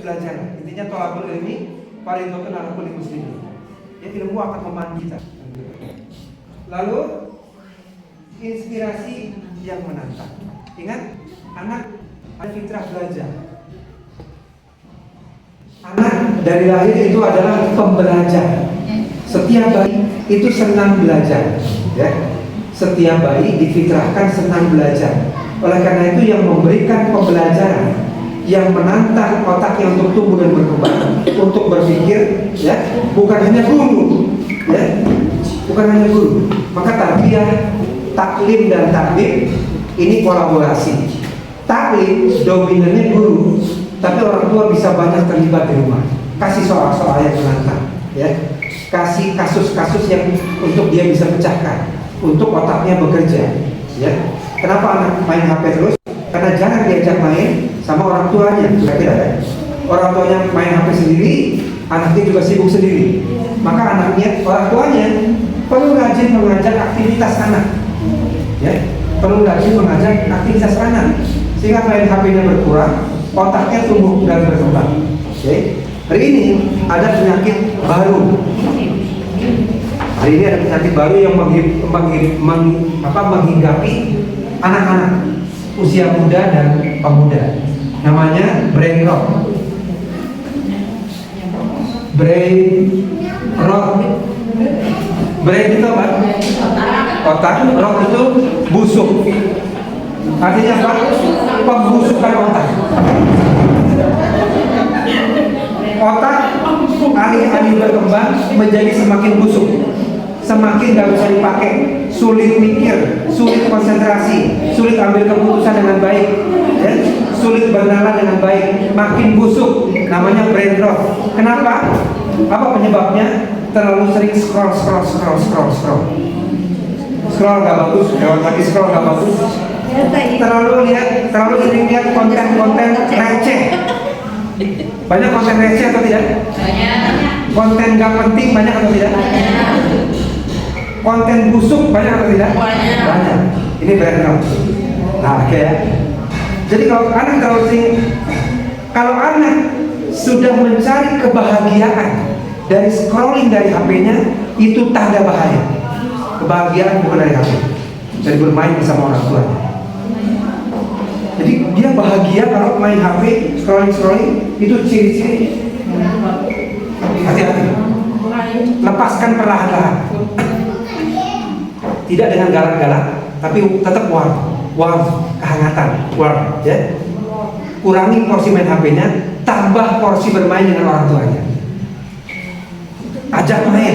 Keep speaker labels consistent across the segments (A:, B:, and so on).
A: belajar. Intinya tolabul ilmi fardhatun 'ala kulli muslimin. Ya, ilmu akan memandu kita. Lalu inspirasi yang menantang. Ingat, anak ada fitrah belajar. Anak dari lahir itu adalah pembelajar. Setiap bayi itu senang belajar, ya. Setiap bayi difitrahkan senang belajar. Oleh karena itu yang memberikan pembelajaran, yang menantang otaknya untuk tumbuh dan berkembang, untuk berpikir, ya, bukan hanya guru, ya, bukan hanya guru. Maka tarbiyah, taklim dan takdim ini kolaborasi. Taklim dominannya guru, tapi orang tua bisa banyak terlibat di rumah. Kasih soal-soal yang menantang, ya. Kasih kasus-kasus yang untuk dia bisa pecahkan, untuk otaknya bekerja, ya. Kenapa anak main HP terus? Karena jarang diajak main sama orang tuanya, kira-kira, ya. Orang tuanya main HP sendiri, anaknya juga sibuk sendiri. Maka anaknya, orang tuanya perlu rajin mengajak aktivitas anak, ya. Perlu rajin mengajak aktivitas anak, sehingga main HP-nya berkurang, otaknya tumbuh dan berkembang. Oke. Hari ini ada penyakit baru. Hari ini ada penyakit baru yang menghinggapi anak-anak usia muda dan pemuda. Namanya brain rot. Brain rot. Brain itu apa? Otak. Rot itu busuk. Artinya apa? Pembusukan otak. Otak alih-alih berkembang menjadi semakin busuk, semakin gak bisa dipakai, sulit mikir, sulit konsentrasi, sulit ambil keputusan dengan baik, ya? Sulit bernalar dengan baik, makin busuk. Namanya brain rot. Kenapa? Apa penyebabnya? Terlalu sering scroll gak bagus, lewat lagi scroll gak bagus. Terlalu sering lihat konten receh. Banyak konten receh atau tidak? Banyak. Konten gak penting banyak atau tidak? Banyak. Konten busuk banyak atau tidak? Banyak. Ini brain rot. Nah, oke, ya. Jadi kalau anak sudah mencari kebahagiaan dari scrolling dari HP-nya, itu tanda bahaya. Kebahagiaan bukan dari HP, dari bermain bersama orang tuanya. Jadi dia bahagia kalau main HP, scrolling, itu ciri-ciri. Hati-hati. Lepaskan perlahan-lahan. Tidak dengan galak-galak, tapi tetap warm, kehangatan, warm, ya. Kurangi porsi main HP-nya, tambah porsi bermain dengan orang tuanya. Ajak main.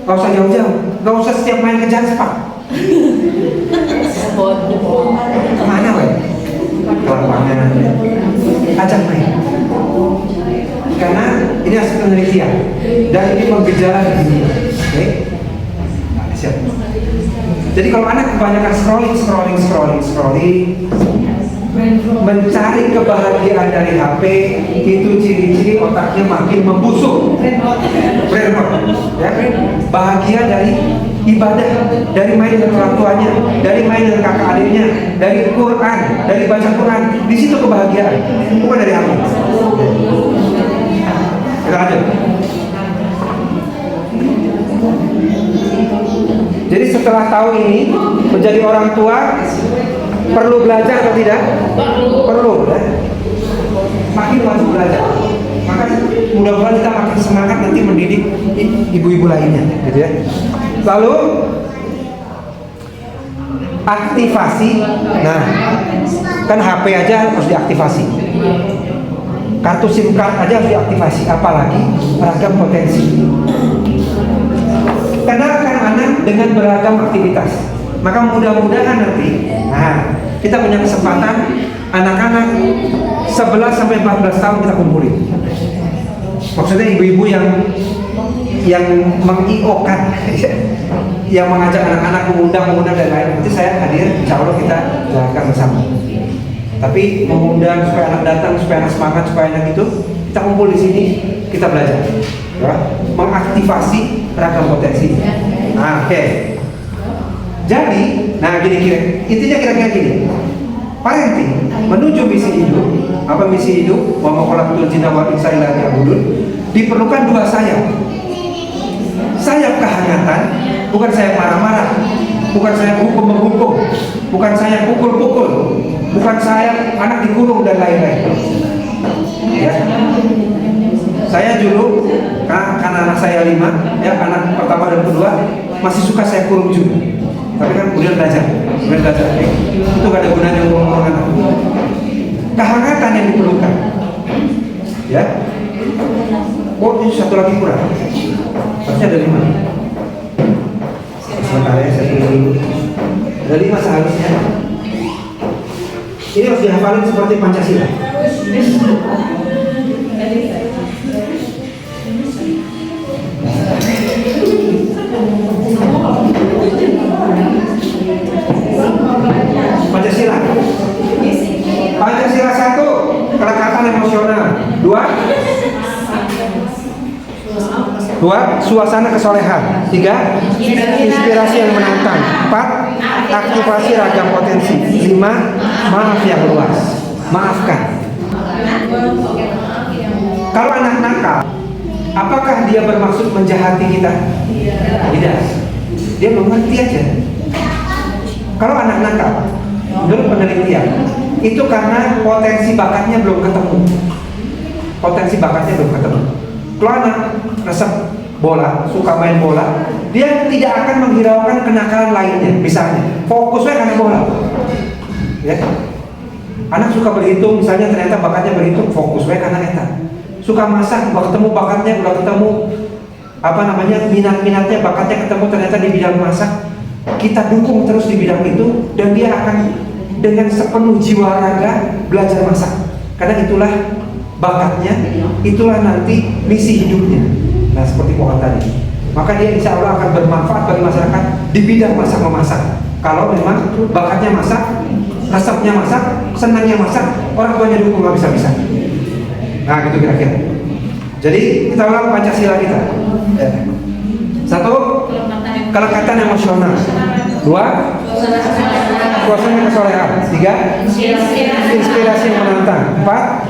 A: Gak usah jauh-jauh, gak usah setiap main ke Janspak. Kemana, weh? Ke lapangan. Ajak main. Karena ini hasil penelitian dan ini menggejala di dunia. Oke? Nah, siap. Jadi kalau anak kebanyakan scrolling, mencari kebahagiaan dari HP, itu ciri-ciri otaknya makin membusuk. Brain rot, ya. Bahagia dari ibadah, dari main dengan orang tuanya, dari main dengan kakak adiknya, dari Quran, dari baca Quran. Di situ kebahagiaan, bukan dari HP. Kita lanjut. Jadi setelah tahu ini, menjadi orang tua perlu belajar atau tidak? Perlu, ya? Makin wajib belajar. Maka mudah-mudahan kita makin semangat nanti mendidik ibu-ibu lainnya, gitu ya. Lalu aktivasi. Nah, kan HP aja harus diaktifasi. Kartu SIM card aja harus diaktifasi, apalagi beragam potensi. Kenalkan anak dengan beragam aktivitas. Maka mudah-mudahan nanti, kita punya kesempatan anak-anak 11 sampai 14 tahun kita kumpulin. Maksudnya ibu-ibu yang meng-IO-kan, yang mengajak anak-anak mengundang dan lain. Nanti saya hadir, insya Allah kita jalankan bersama. Tapi mengundang supaya anak datang, supaya anak semangat, supaya anak itu, kita kumpul di sini, kita belajar, ya? Mengaktifasi ragam potensi. Nah, oke. Jadi, intinya kira-kira gini. parenting menuju misi hidup. Apa misi hidup? Wa ma khalaqtul jinna wal insa illa liya'budun. Diperlukan dua sayap. Sayap kehangatan, bukan sayap marah-marah, bukan sayap hukum-menghukum, bukan sayap pukul-pukul, bukan sayap anak dikurung dan lain-lain. Ya. Saya dulu, karena anak saya 5, ya, anak pertama dan kedua, masih suka saya kurung juga. Tapi kan kemudian belajar. Itu gak ada gunanya untuk ngomong anak. Kehangatan yang diperlukan. Ya. Oh, ini satu lagi kurang. Harusnya ada 5. Sebentar ya, saya tulis dulu. Ada 5 seharusnya. Ini harus dihafalin seperti Pancasila. Pancasila. Pancasila 1, kelekatan emosional. 2, suasana kesolehan. 3, inspirasi yang menantang. 4, aktivasi ragam potensi. 5, maaf yang luas. Maafkan. Kalau anak nakal, apakah dia bermaksud menjahati kita? Tidak. Dia mengerti aja. Kalau anak nakal, menurut penelitian, itu karena potensi bakatnya belum ketemu. Kalau anak resep bola, suka main bola, dia tidak akan menghiraukan kenakalan lainnya. Misalnya, fokusnya karena bola. Ya. Anak suka berhitung, misalnya ternyata bakatnya berhitung, fokusnya karena eta. Suka masak, udah ketemu bakatnya, udah ketemu minat-minatnya, bakatnya ketemu ternyata di bidang masak. Kita dukung terus di bidang itu, dan dia akan dengan sepenuh jiwa raga belajar masak. Karena itulah bakatnya, itulah nanti misi hidupnya. Nah, seperti pohon tadi. Maka dia insya Allah akan bermanfaat bagi masyarakat di bidang masak-memasak. Kalau memang bakatnya masak, resepnya masak, senangnya masak, orang tuanya dukung nggak bisa-bisa. Nah, gitu kira-kira. Jadi kita ulang Pancasila kita. 1, kelekatan emosional. 2, suasana kesolehan. 3, inspirasi yang menantang. 4,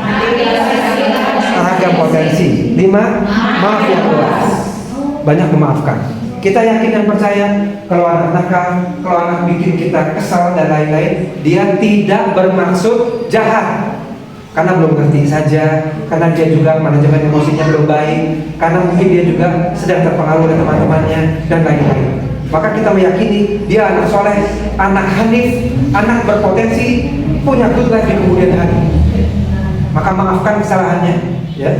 A: ragam potensi. 5, maaf yang luas. Banyak memaafkan. Kita yakin dan percaya kalau anak nakal, kalau anak bikin kita kesal dan lain-lain, dia tidak bermaksud jahat. Karena belum ngerti saja, karena dia juga manajemen emosinya belum baik, karena mungkin dia juga sedang terpengaruh oleh teman-temannya dan lain-lain. Maka kita meyakini dia anak soleh, anak hanif, anak berpotensi, punya good life di kemudian hari. Maka maafkan kesalahannya, ya.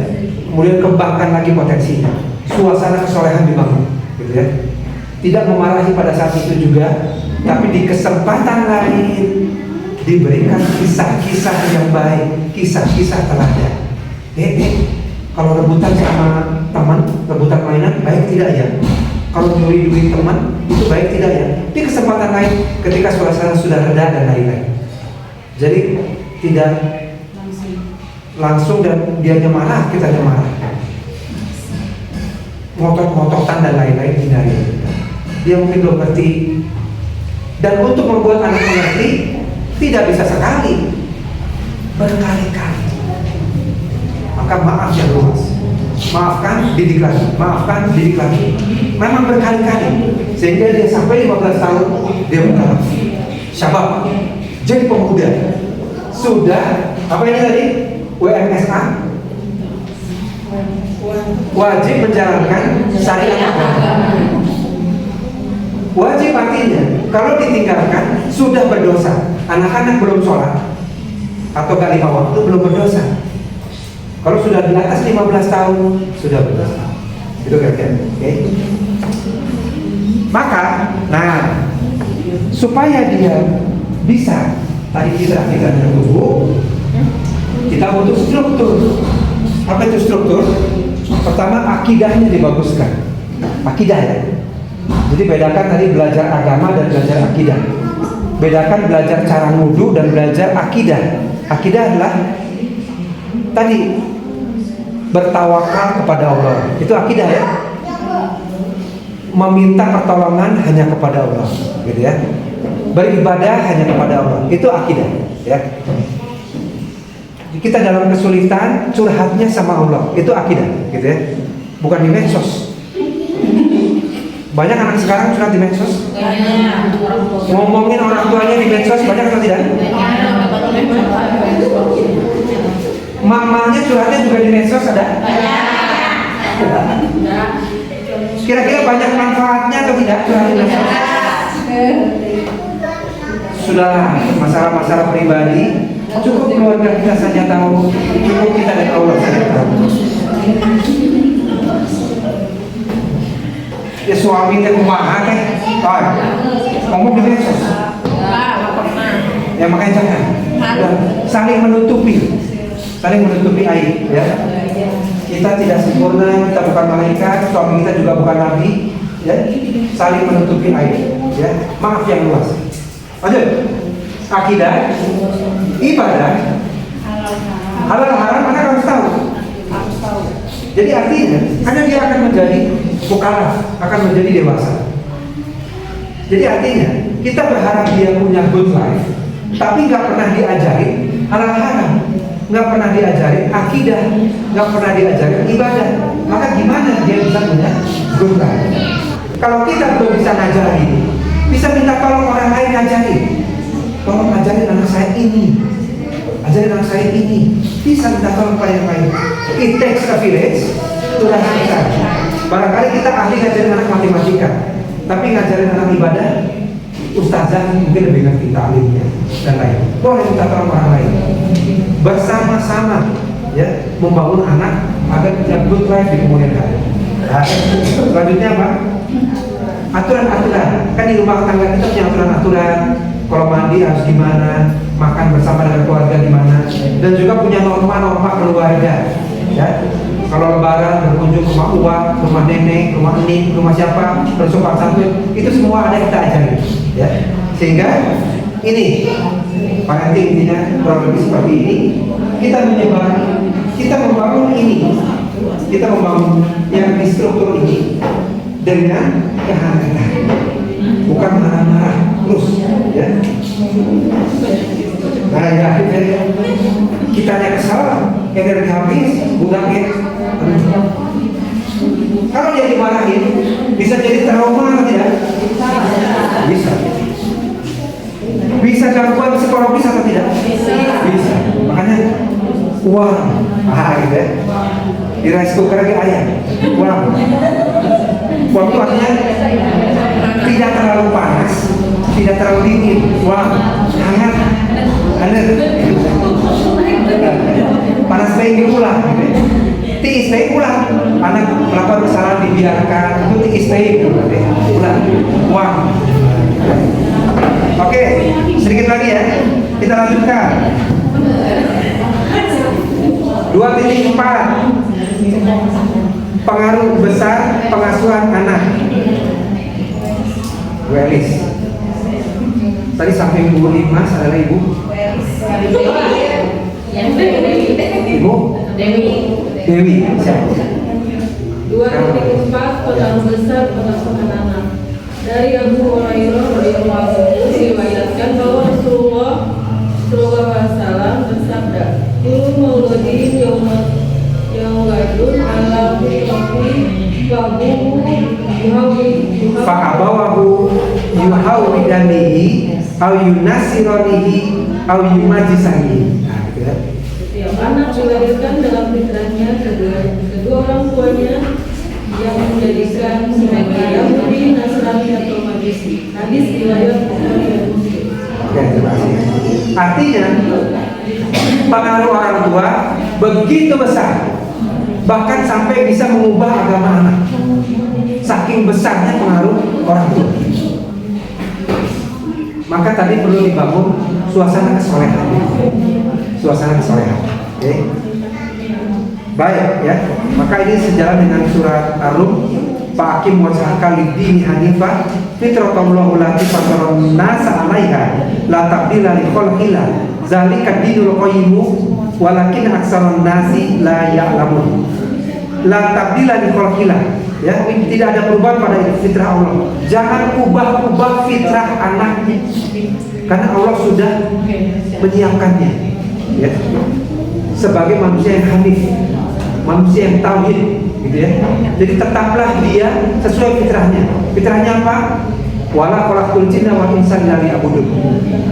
A: Kemudian kembangkan lagi potensinya. Suasana kesolehan dibangun, gitu ya. Tidak memarahi pada saat itu juga, tapi di kesempatan lain diberikan kisah-kisah yang baik, kisah-kisah teladan. Kalau rebutan sama teman, rebutan mainan, baik tidak ya? Kalau nyuri duit teman, itu baik tidak ya? Di kesempatan lain, ketika suasana sudah reda dan lain-lain. Jadi tidak langsung dan dia marah, kita marah. Ngotot-ngototan dan lain-lain hindari. Dia mungkin belum ngerti. Dan untuk membuat anak mengerti, tidak bisa sekali, berkali-kali. Maka maaf yang luas. Maafkan, didik lagi. Maafkan, didik lagi. Memang berkali-kali. Sehingga dia sampai 15 tahun, dia berkata, syabab, jadi pemuda. Sudah, apa ini tadi? WMSA, wajib menjalankan syariat agama. Wajib artinya kalau ditinggalkan sudah berdosa. Anak-anak belum sholat atau gak 5 waktu belum berdosa. Kalau sudah di atas 15 tahun sudah berdosa. Itu kira-kira. Okay? Maka, supaya dia bisa tadi kita tubuh, kita butuh struktur. Apa itu struktur? Pertama, akidahnya dibaguskan. Akidah ya. Jadi bedakan tadi belajar agama dan belajar akidah. Bedakan belajar cara wudu dan belajar akidah. Akidah adalah tadi bertawakal kepada Allah. Itu akidah ya. Meminta pertolongan hanya kepada Allah, gitu ya. Beribadah hanya kepada Allah. Itu akidah, ya. Kita dalam kesulitan curhatnya sama Allah, itu akidah, gitu ya. Bukan di medsos. Banyak anak sekarang curhat di medsos. Ngomongin orang tuanya di medsos, banyak atau tidak? Mamanya curhatnya juga di medsos ada? Kira-kira banyak manfaatnya atau tidak curhat di medsos? Sudahlah, masalah-masalah pribadi cukup keluarga kita saja tahu, cukup kita dan Allah saja tahu. Ya suami teh kumaha teh, ngomong di medsos. Ya makanya jangan. Saling menutupi aib, ya. Kita tidak sempurna, kita bukan malaikat, suami kita juga bukan nabi, ya. Saling menutupi aib, ya. Maaf yang luas. Lanjut. Akidah, ibadah, halal haram anak harus tahu. Jadi artinya, karena dia akan menjadi mukalaf, akan menjadi dewasa. Jadi artinya, kita berharap dia punya good life, tapi nggak pernah diajarin halal haram, nggak pernah diajarin akidah, nggak pernah diajarin ibadah. Maka gimana dia bisa punya good life? Kalau kita belum bisa ngajarin, bisa minta tolong orang lain ngajarin. Tolong ajarin anak saya ini, ajarin anak saya ini. Bisa minta tolong pada yang lain. It takes a village to raise a child. Barangkali kita ahli ngajarin anak matematika, tapi ngajarin anak ibadah, ustazah mungkin lebih ngerti taklimnya dan lain. Boleh minta tolong orang lain. Bersama-sama, ya, membangun anak agar punya good life di kemudian hari. Nah, selanjutnya apa? Aturan-aturan. Kan di rumah tangga kita punya aturan-aturan. Kalau mandi harus gimana, makan bersama dengan keluarga gimana, dan juga punya norma-norma keluarga, ya. Kalau lebaran berkunjung ke rumah uang, rumah nenek, rumah ening, rumah siapa, bersopan santun, itu semua ada kita ajarin, ya. Sehingga ini parenting intinya kurang lebih seperti ini. Kita menyebar, kita membangun ini, kita membangun yang di struktur ini dengan kehangatan, bukan marah-marah terus, ya. Nah, ya akhirnya kita ada kesal, energi habis, budaknya. Kalau dia dimarahin, bisa jadi trauma atau tidak? Bisa. Bisa gangguan psikologis atau tidak? Bisa. Makanya uang, gitu ya. Di rice cooker lagi ayam, uang. Uang itu artinya tidak terlalu panas, tidak terlalu dingin, uang hangat, panas baik pulang, gitu ya. Tiis baik pulang, anak melakukan kesalahan dibiarkan, itu tiis baik pulang, uang. Oke, sedikit lagi ya, kita lanjutkan. 2.4 pengaruh besar pengasuhan anak. Welis. Tadi sampai ibu Limas adalah ibu. Ibu Dewi. Siapa?
B: 2.4 pengaruh besar pengasuhan anak. Dari Abu Hurairah radhiyallahu anhu diriwayatkan bahwa Rasulullah SAW bersabda, "Kullu mauludin yauladun ala fitrati
A: fa'abawahu yuhawidanihi au yunasironihi au yumajisanihi." Nah, gitu ya.
B: Setiap anak dilahirkan dalam fitrahnya, kedua orang tuanya yang menjadikan sebagai Yahudi, Nasrani atau Majusi. Hadis riwayat Bukhari dan Muslim.
A: Oke, terima kasih. Artinya pengaruh orang tua begitu besar, bahkan sampai bisa mengubah agama anak. Saking besarnya pengaruh orang tua. Maka tadi perlu dibangun suasana kesolehan. Suasana kesolehan. Oke. Baik ya. Maka ini sejalan dengan surat Ar-Rum, Fa'akim wajhaka lid-dini hanifah fitratallahi allati fataran nasa 'alaiha la tabdila li khalqillah zalika dinul qayyim walakin aksarun nasi la ya'lamun. La tabdila li khalqillah, ya, tidak ada perubahan pada fitrah Allah. Jangan ubah-ubah fitrah anaknya. karena Allah sudah menyiapkannya, ya, sebagai manusia yang hanif, manusia yang tauhid, gitu ya. Jadi tetaplah dia sesuai fitrahnya. Fitrahnya apa? Wala khalaqtul jinna wal insa illa liya'budun.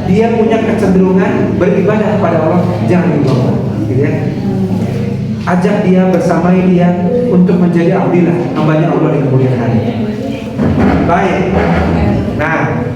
A: Dia punya kecenderungan beribadah kepada Allah, jangan dibawa, gitu ya. Ajak dia, bersamai dia untuk menjadi abdillah, hambanya Allah di kemudian hari. Baik. Nah,